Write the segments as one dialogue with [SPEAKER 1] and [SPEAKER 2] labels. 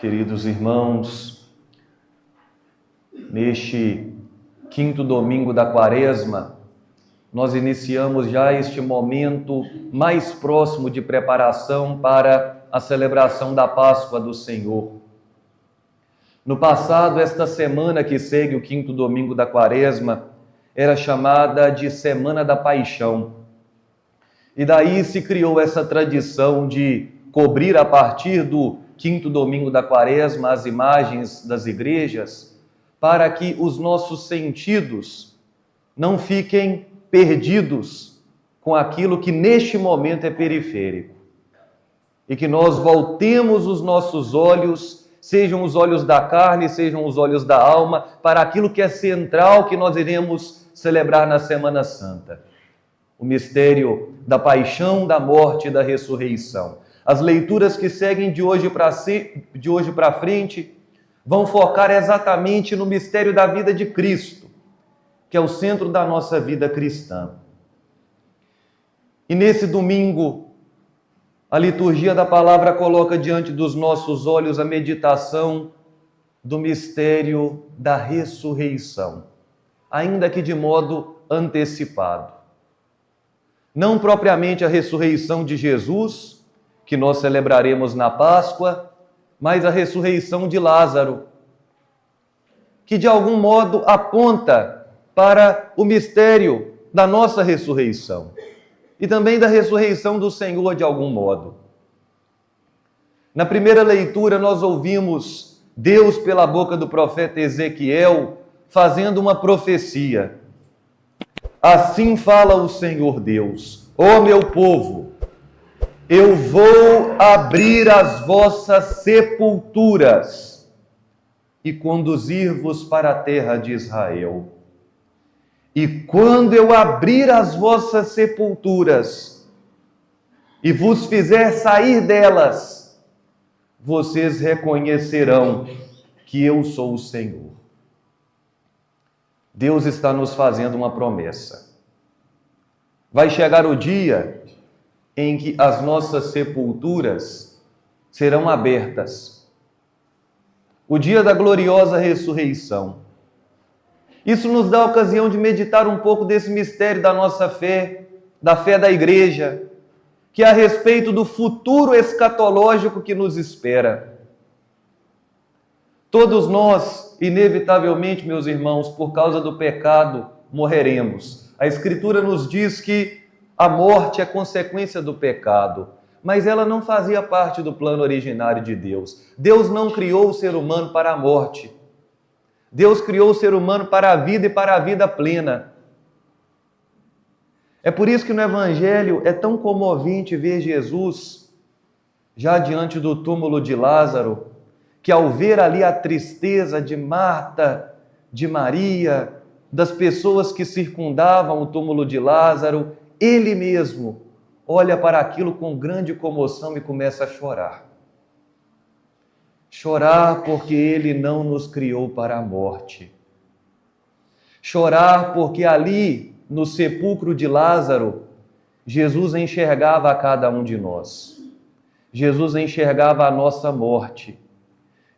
[SPEAKER 1] Queridos irmãos, neste quinto domingo da Quaresma, nós iniciamos já este momento mais próximo de preparação para a celebração da Páscoa do Senhor. No passado, esta semana que segue o quinto domingo da Quaresma era chamada de Semana da Paixão. E daí se criou essa tradição de cobrir a partir do quinto domingo da Quaresma as imagens das igrejas, para que os nossos sentidos não fiquem perdidos com aquilo que neste momento é periférico. E que nós voltemos os nossos olhos, sejam os olhos da carne, sejam os olhos da alma, para aquilo que é central que nós iremos celebrar na Semana Santa. O mistério da paixão, da morte e da ressurreição. As leituras que seguem de hoje para frente vão focar exatamente no mistério da vida de Cristo, que é o centro da nossa vida cristã. E nesse domingo, a liturgia da palavra coloca diante dos nossos olhos a meditação do mistério da ressurreição, ainda que de modo antecipado. Não propriamente a ressurreição de Jesus, que nós celebraremos na Páscoa, mas a ressurreição de Lázaro, que de algum modo aponta para o mistério da nossa ressurreição e também da ressurreição do Senhor de algum modo. Na primeira leitura nós ouvimos Deus pela boca do profeta Ezequiel fazendo uma profecia. Assim fala o Senhor Deus: ó meu povo, eu vou abrir as vossas sepulturas e conduzir-vos para a terra de Israel. E quando eu abrir as vossas sepulturas e vos fizer sair delas, vocês reconhecerão que eu sou o Senhor. Deus está nos fazendo uma promessa. Vai chegar o dia em que as nossas sepulturas serão abertas. O dia da gloriosa ressurreição. Isso nos dá a ocasião de meditar um pouco desse mistério da nossa fé, da fé da igreja, que é a respeito do futuro escatológico que nos espera. Todos nós, inevitavelmente, meus irmãos, por causa do pecado, morreremos. A Escritura nos diz que a morte é consequência do pecado, mas ela não fazia parte do plano originário de Deus. Deus não criou o ser humano para a morte. Deus criou o ser humano para a vida e para a vida plena. É por isso que no Evangelho é tão comovente ver Jesus, já diante do túmulo de Lázaro, que ao ver ali a tristeza de Marta, de Maria, das pessoas que circundavam o túmulo de Lázaro, ele mesmo olha para aquilo com grande comoção e começa a chorar. Chorar porque ele não nos criou para a morte. Chorar porque ali, no sepulcro de Lázaro, Jesus enxergava a cada um de nós. Jesus enxergava a nossa morte.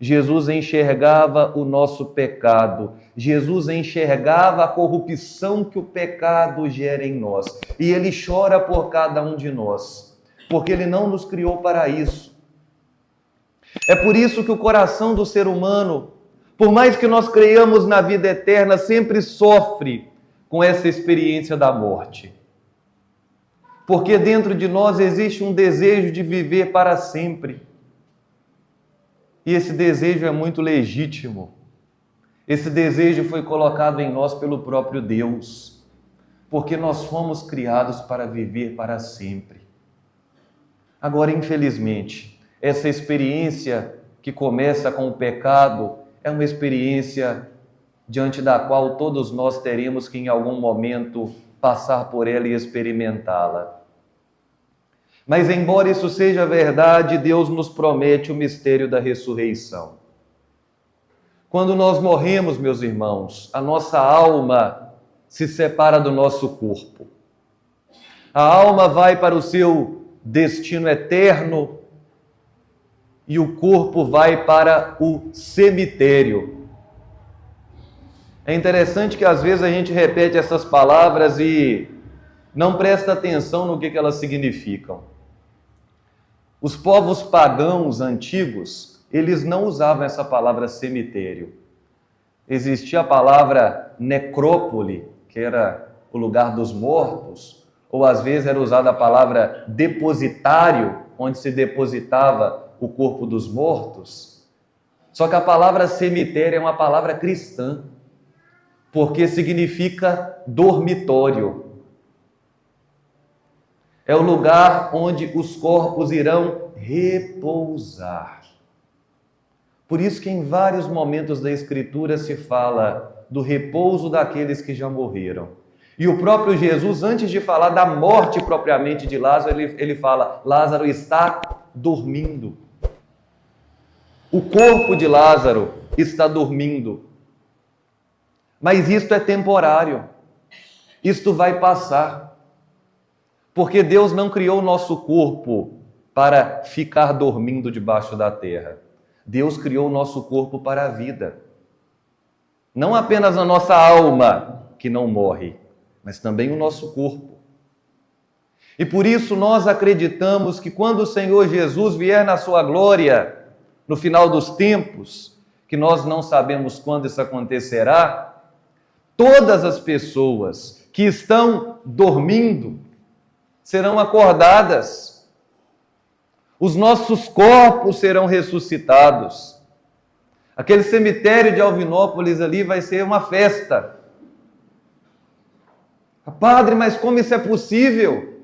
[SPEAKER 1] Jesus enxergava o nosso pecado. Jesus enxergava a corrupção que o pecado gera em nós. E ele chora por cada um de nós, porque ele não nos criou para isso. É por isso que o coração do ser humano, por mais que nós creiamos na vida eterna, sempre sofre com essa experiência da morte. Porque dentro de nós existe um desejo de viver para sempre. E esse desejo é muito legítimo. Esse desejo foi colocado em nós pelo próprio Deus, porque nós fomos criados para viver para sempre. Agora, infelizmente, essa experiência que começa com o pecado é uma experiência diante da qual todos nós teremos que em algum momento passar por ela e experimentá-la. Mas embora isso seja verdade, Deus nos promete o mistério da ressurreição. Quando nós morremos, meus irmãos, a nossa alma se separa do nosso corpo. A alma vai para o seu destino eterno, e o corpo vai para o cemitério. É interessante que às vezes a gente repete essas palavras e não presta atenção no que elas significam. Os povos pagãos antigos, eles não usavam essa palavra cemitério. Existia a palavra necrópole, que era o lugar dos mortos, ou às vezes era usada a palavra depositário, onde se depositava o corpo dos mortos. Só que a palavra cemitério é uma palavra cristã, porque significa dormitório. É o lugar onde os corpos irão repousar. Por isso que em vários momentos da Escritura se fala do repouso daqueles que já morreram. E o próprio Jesus, antes de falar da morte propriamente de Lázaro, ele fala: Lázaro está dormindo. O corpo de Lázaro está dormindo. Mas isto é temporário. Isto vai passar. Porque Deus não criou o nosso corpo para ficar dormindo debaixo da terra. Deus criou o nosso corpo para a vida. Não apenas a nossa alma, que não morre, mas também o nosso corpo. E por isso nós acreditamos que quando o Senhor Jesus vier na sua glória, no final dos tempos, que nós não sabemos quando isso acontecerá, todas as pessoas que estão dormindo serão acordadas. Os nossos corpos serão ressuscitados. Aquele cemitério de Alvinópolis ali vai ser uma festa. Padre, mas como isso é possível?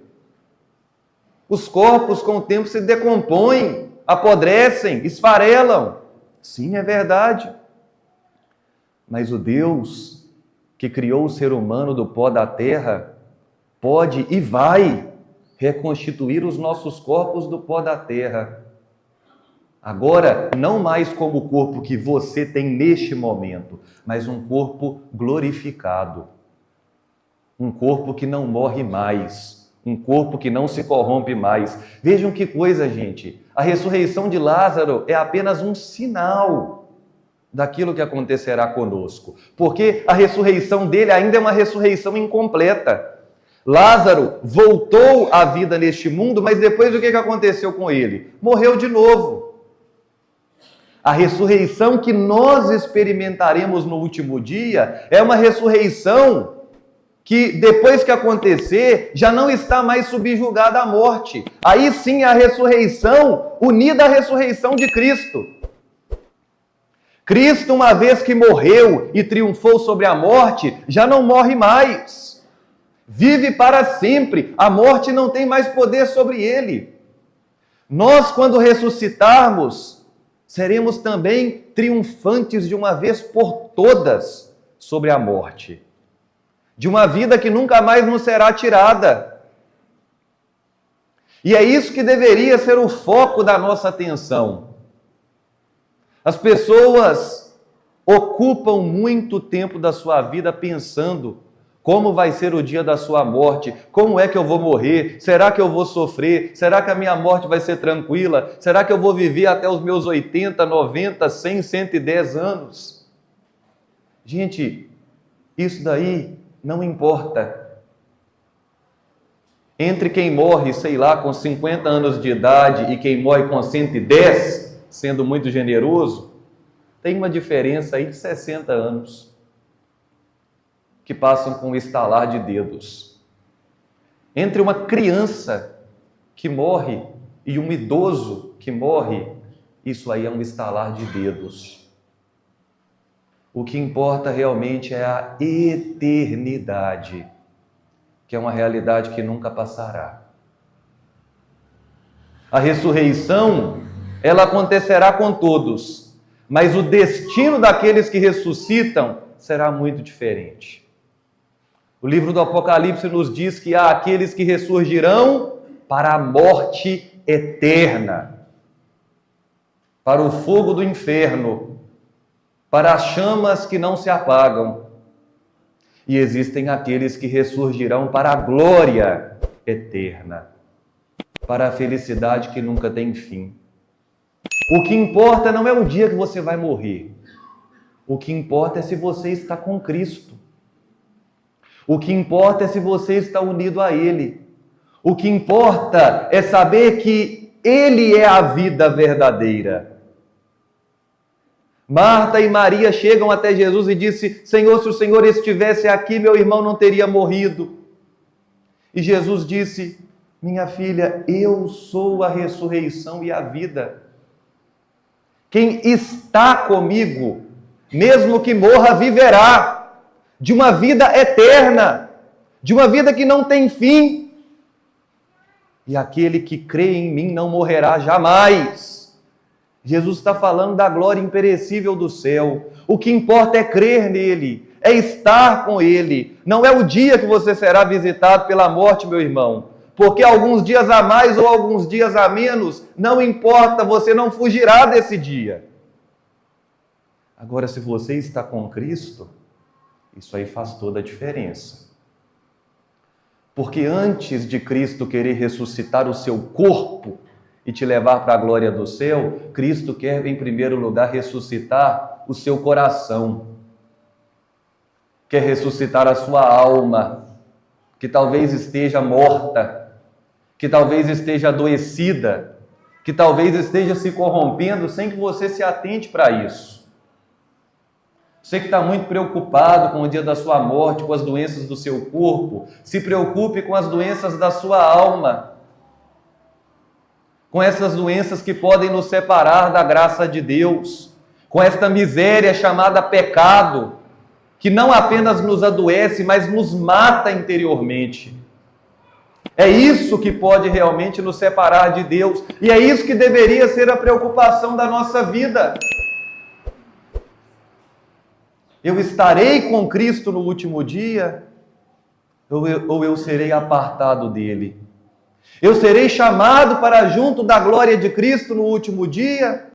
[SPEAKER 1] Os corpos com o tempo se decompõem, apodrecem, esfarelam. Sim, é verdade. Mas o Deus que criou o ser humano do pó da terra pode e vai reconstituir os nossos corpos do pó da terra. Agora, não mais como o corpo que você tem neste momento, mas um corpo glorificado. Um corpo que não morre mais. Um corpo que não se corrompe mais. Vejam que coisa, gente. A ressurreição de Lázaro é apenas um sinal daquilo que acontecerá conosco. Porque a ressurreição dele ainda é uma ressurreição incompleta. Lázaro voltou à vida neste mundo, mas depois o que aconteceu com ele? Morreu de novo. A ressurreição que nós experimentaremos no último dia é uma ressurreição que depois que acontecer, já não está mais subjugada à morte. Aí sim a ressurreição unida à ressurreição de Cristo. Cristo, uma vez que morreu e triunfou sobre a morte, já não morre mais. Vive para sempre. A morte não tem mais poder sobre ele. Nós, quando ressuscitarmos, seremos também triunfantes de uma vez por todas sobre a morte. De uma vida que nunca mais nos será tirada. E é isso que deveria ser o foco da nossa atenção. As pessoas ocupam muito tempo da sua vida pensando como vai ser o dia da sua morte, como é que eu vou morrer, será que eu vou sofrer, será que a minha morte vai ser tranquila, será que eu vou viver até os meus 80, 90, 100, 110 anos? Gente, isso daí não importa. Entre quem morre, sei lá, com 50 anos de idade e quem morre com 110, sendo muito generoso, tem uma diferença aí de 60 anos, que passam com um estalar de dedos. Entre uma criança que morre e um idoso que morre, isso aí é um estalar de dedos. O que importa realmente é a eternidade, que é uma realidade que nunca passará. A ressurreição, ela acontecerá com todos, mas o destino daqueles que ressuscitam será muito diferente. O livro do Apocalipse nos diz que há aqueles que ressurgirão para a morte eterna, para o fogo do inferno, para as chamas que não se apagam. E existem aqueles que ressurgirão para a glória eterna, para a felicidade que nunca tem fim. O que importa não é o dia que você vai morrer. O que importa é se você está com Cristo. O que importa é se você está unido a Ele. O que importa é saber que Ele é a vida verdadeira. Marta e Maria chegam até Jesus e dizem: Senhor, se o Senhor estivesse aqui, meu irmão não teria morrido. E Jesus disse: minha filha, eu sou a ressurreição e a vida. Quem está comigo, mesmo que morra, viverá, de uma vida eterna, de uma vida que não tem fim. E aquele que crê em mim não morrerá jamais. Jesus está falando da glória imperecível do céu. O que importa é crer nele, é estar com ele. Não é o dia que você será visitado pela morte, meu irmão. Porque alguns dias a mais ou alguns dias a menos, não importa, você não fugirá desse dia. Agora, se você está com Cristo, isso aí faz toda a diferença. Porque antes de Cristo querer ressuscitar o seu corpo e te levar para a glória do céu, Cristo quer, em primeiro lugar, ressuscitar o seu coração. Quer ressuscitar a sua alma, que talvez esteja morta, que talvez esteja adoecida, que talvez esteja se corrompendo sem que você se atente para isso. Você que está muito preocupado com o dia da sua morte, com as doenças do seu corpo, se preocupe com as doenças da sua alma, com essas doenças que podem nos separar da graça de Deus, com esta miséria chamada pecado, que não apenas nos adoece, mas nos mata interiormente. É isso que pode realmente nos separar de Deus, e é isso que deveria ser a preocupação da nossa vida. Eu estarei com Cristo no último dia, ou eu serei apartado dele? Eu serei chamado para junto da glória de Cristo no último dia,